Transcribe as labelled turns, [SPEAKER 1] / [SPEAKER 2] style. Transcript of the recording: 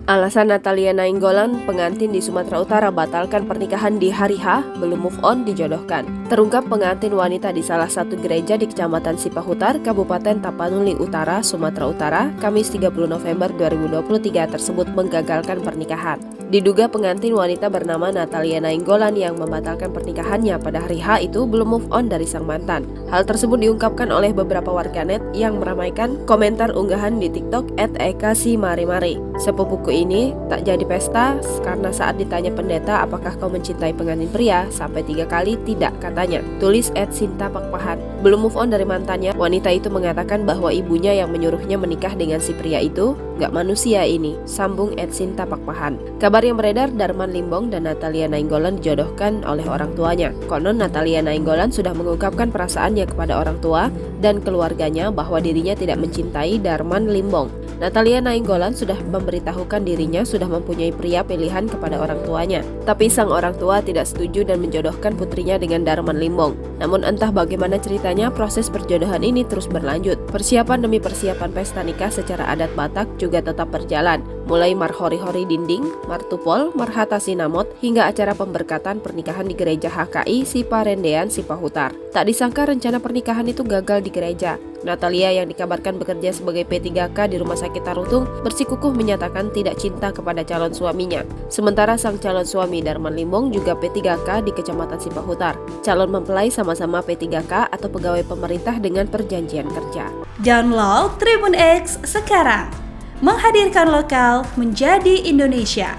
[SPEAKER 1] Alasan Natalia Nainggolan, pengantin di Sumatera Utara batalkan pernikahan di hari H, belum move on dijodohkan. Terungkap pengantin wanita di salah satu gereja di Kecamatan Sipahutar, Kabupaten Tapanuli Utara, Sumatera Utara, Kamis 30 November 2023 tersebut menggagalkan pernikahan. Diduga pengantin wanita bernama Natalia Nainggolan yang membatalkan pernikahannya pada hari H itu belum move on dari sang mantan. Hal tersebut diungkapkan oleh beberapa warganet yang meramaikan komentar unggahan di TikTok @ekasimarimari. Sepupuku ini tak jadi pesta karena saat ditanya pendeta apakah kau mencintai pengantin pria, sampai 3 kali tidak katanya. Tulis @sintapakpahan. Belum move on dari mantannya, wanita itu mengatakan bahwa ibunya yang menyuruhnya menikah dengan si pria itu. Gak manusia ini, sambung @sintapakpahan. Kabar yang beredar, Darman Limbong dan Natalia Nainggolan dijodohkan oleh orang tuanya. Konon Natalia Nainggolan sudah mengungkapkan perasaannya kepada orang tua dan keluarganya bahwa dirinya tidak mencintai Darman Limbong. Natalia Nainggolan sudah memberitahukan dirinya sudah mempunyai pria pilihan kepada orang tuanya. Tapi sang orang tua tidak setuju dan menjodohkan putrinya dengan Darman Limbong. Namun entah bagaimana ceritanya, proses perjodohan ini terus berlanjut. Persiapan demi persiapan pesta nikah secara adat Batak juga tetap berjalan. Mulai marhori-hori dinding, martupol, marhata sinamot, hingga acara pemberkatan pernikahan di gereja HKI Siparendean Sipahutar. Tak disangka rencana pernikahan itu gagal di gereja. Natalia yang dikabarkan bekerja sebagai P3K di Rumah Sakit Tarutung bersikukuh menyatakan tidak cinta kepada calon suaminya. Sementara sang calon suami Darman Limbong juga P3K di Kecamatan Sipahutar. Calon mempelai sama-sama P3K atau pegawai pemerintah dengan perjanjian kerja.
[SPEAKER 2] Download Tribun X sekarang, menghadirkan lokal menjadi Indonesia.